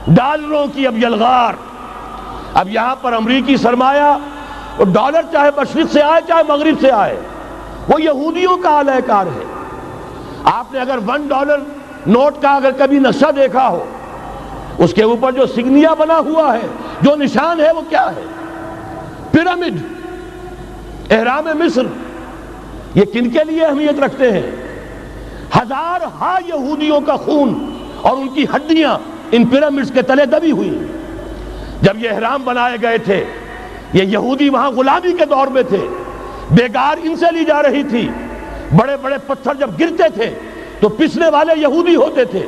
ڈالروں کی اب یلغار. اب یہاں پر امریکی سرمایہ اور ڈالر چاہے مشرق سے آئے چاہے مغرب سے آئے وہ یہودیوں کا اعلی کار ہے. آپ نے اگر $1 نوٹ کا اگر کبھی نقشہ دیکھا ہو، اس کے اوپر جو سگنیا بنا ہوا ہے، جو نشان ہے، وہ کیا ہے؟ پیرامڈ، احرام مصر. یہ کن کے لیے اہمیت رکھتے ہیں؟ ہزارہا یہودیوں کا خون اور ان کی ہڈیاں ان پیرامڈز کے تلے دبی ہوئی. جب یہ احرام بنائے گئے تھے، یہ یہودی وہاں غلامی کے دور میں تھے، بیگار ان سے لی جا رہی تھی. بڑے بڑے پتھر جب گرتے تھے تو پسنے والے یہودی ہوتے تھے.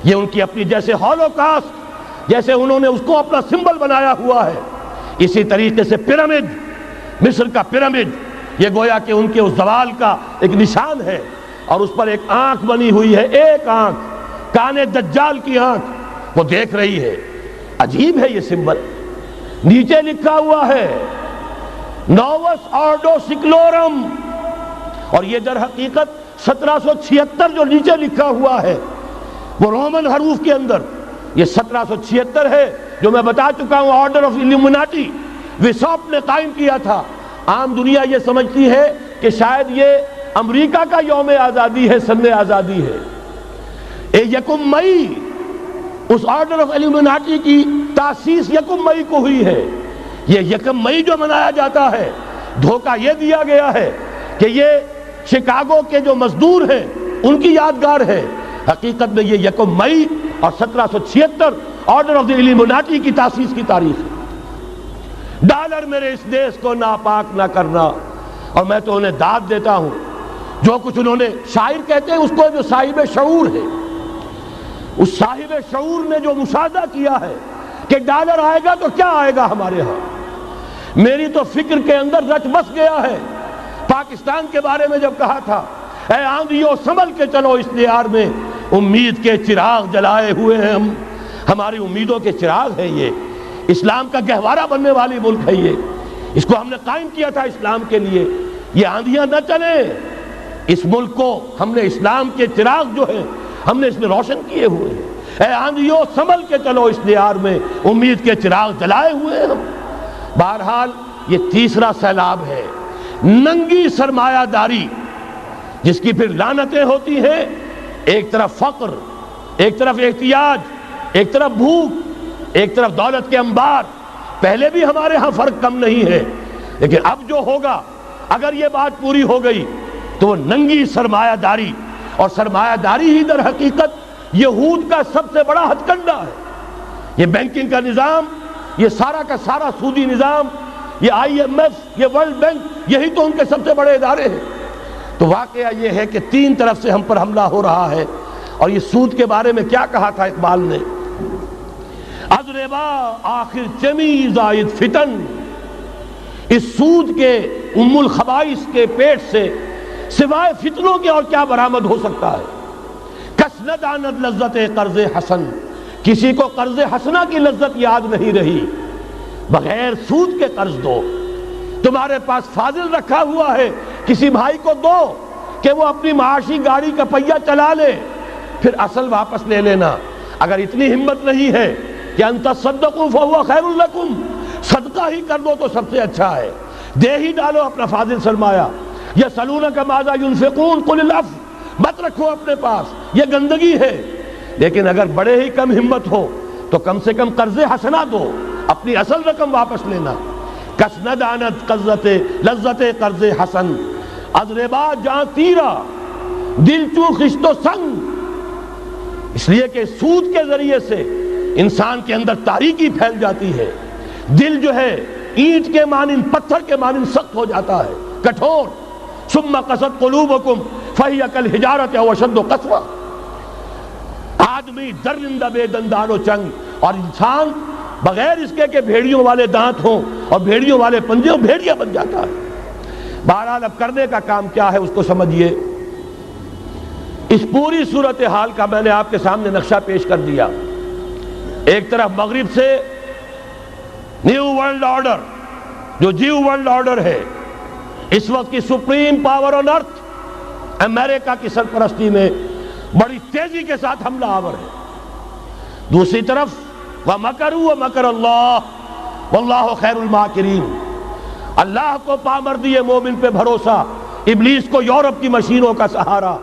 یہ ان کی اپنی جیسے ہولوکاسٹ، جیسے انہوں نے اس کو اپنا سمبل بنایا ہوا ہے، اسی طریقے سے پیرامڈ، مصر کا پیرامڈ، یہ گویا کہ ان کے اس زوال کا ایک نشان ہے. اور اس پر ایک آنکھ بنی ہوئی ہے، ایک آنکھ، کانے دجال کی آنکھ، وہ دیکھ رہی ہے. عجیب ہے یہ سمبل. نیچے لکھا ہوا ہے نووس آرڈو سکلورم، اور یہ در حقیقت 1776 جو نیچے لکھا ہوا ہے وہ رومن حروف کے اندر یہ 1776 ہے، جو میں بتا چکا ہوں آرڈر آف الومناٹی وساپ نے قائم کیا تھا. عام دنیا یہ سمجھتی ہے کہ شاید یہ امریکہ کا یوم آزادی ہے، سن آزادی ہے. 1 مئی اس آرڈر آف الومناٹی کی تاسیس 1 مئی کو ہوئی ہے. یہ 1 مئی جو منایا جاتا ہے، دھوکہ یہ دیا گیا ہے کہ یہ شکاگو کے جو مزدور ہیں ان کی یادگار ہے. حقیقت میں یہ 1 مئی اور 1776 آرڈر آف دی الومناٹی کی تاسیس کی تاریخ ہے. ڈالر میرے اس دیش کو ناپاک نہ کرنا. اور میں تو انہیں داد دیتا ہوں، جو کچھ انہوں نے، شاعر کہتے ہیں اس کو جو صاحب شعور ہے، اس صاحب شعور نے جو مشاہدہ کیا ہے کہ ڈالر آئے گا تو کیا آئے گا ہمارے ہاں. میری تو فکر کے اندر رچ بس گیا ہے. پاکستان کے بارے میں جب کہا تھا اے آندھیوں سنبھل کے چلو اس دیار میں، امید کے چراغ جلائے ہوئے ہیں ہم. ہماری امیدوں کے چراغ ہے یہ. اسلام کا گہوارہ بننے والی ملک ہے یہ. اس کو ہم نے قائم کیا تھا اسلام کے لیے. یہ آندھیاں نہ چلیں. اس ملک کو ہم نے اسلام کے چراغ جو ہیں ہم نے اس میں روشن کیے ہوئے ہیں. اے آندھیوں سنبھل کے چلو اس دیار میں، امید کے چراغ جلائے ہوئے ہیں ہم. بہرحال یہ تیسرا سیلاب ہے، ننگی سرمایہ داری، جس کی پھر لعنتیں ہوتی ہیں. ایک طرف فقر، ایک طرف احتیاج، ایک طرف بھوک، ایک طرف دولت کے انبار. پہلے بھی ہمارے ہاں فرق کم نہیں ہے، لیکن اب جو ہوگا اگر یہ بات پوری ہو گئی تو وہ ننگی سرمایہ داری. اور سرمایہ داری ہی در حقیقت یہود کا سب سے بڑا ہتھ کنڈا ہے. یہ بینکنگ کا نظام، یہ سارا کا سارا سودی نظام، یہ IMF، یہ ورلڈ بینک، یہی تو ان کے سب سے بڑے ادارے ہیں. تو واقعہ یہ ہے کہ 3 طرف سے ہم پر حملہ ہو رہا ہے. اور یہ سود کے بارے میں کیا کہا تھا اقبال نے؟ از ربا آخر چمی زائد فتن، اس سود کے ام الخبائث کے پیٹ سے سوائے فتنوں کے اور کیا برآمد ہو سکتا ہے؟ کس نہ داند لذت قرض حسن، کسی کو قرض حسنہ کی لذت یاد نہیں رہی. بغیر سود کے قرض دو. تمہارے پاس فاضل رکھا ہوا ہے، کسی بھائی کو دو کہ وہ اپنی معاشی گاڑی کا پہیہ چلا لے، پھر اصل واپس لے لینا. اگر اتنی ہمت نہیں ہے کہ ان تصدقوا فهو خیر لکم، صدقہ ہی کر دو تو سب سے اچھا ہے. دے ہی ڈالو اپنا فاضل سرمایہ. یسألونک ماذا ينفقون قل العفو، مت رکھو اپنے پاس، یہ گندگی ہے. لیکن اگر بڑے ہی کم ہمت ہو تو کم سے کم قرض حسنہ دو، اپنی اصل رقم واپس لینا. کس نہ داند لذت قرض حسن، از ربا جاں تیرا دل چوں خشت و سنگ. اس لیے کہ سود کے ذریعے سے انسان کے اندر تاریکی پھیل جاتی ہے. دل جو ہے اینٹ کے مانند، پتھر کے مانند سخت ہو جاتا ہے، کٹھور. ثم قست قلوبکم فہی کالحجارۃ او اشد قسوہ. آدمی درندہ بے دندان و چنگ، اور انسان بغیر اس کے کہ بھیڑیوں والے دانت ہوں اور بھیڑیوں والے پنجے ہوں، بھیڑیا بن جاتا ہے. بہرحال اب کرنے کا کام کیا ہے اس کو سمجھیے. اس پوری صورتحال کا میں نے آپ کے سامنے نقشہ پیش کر دیا. ایک طرف مغرب سے نیو ورلڈ آرڈر، جو جیو ورلڈ آرڈر ہے، اس وقت کی سپریم پاور آن ارتھ، امریکہ کی سرپرستی میں بڑی تیزی کے ساتھ حملہ آور ہے. دوسری طرف وَمَكَرُوا وَمَكَرَ اللَّهُ وَاللَّهُ خَيْرُ الْمَاكِرِينَ۔ اللہ کو پامردی مومن پہ بھروسہ، ابلیس کو یورپ کی مشینوں کا سہارا۔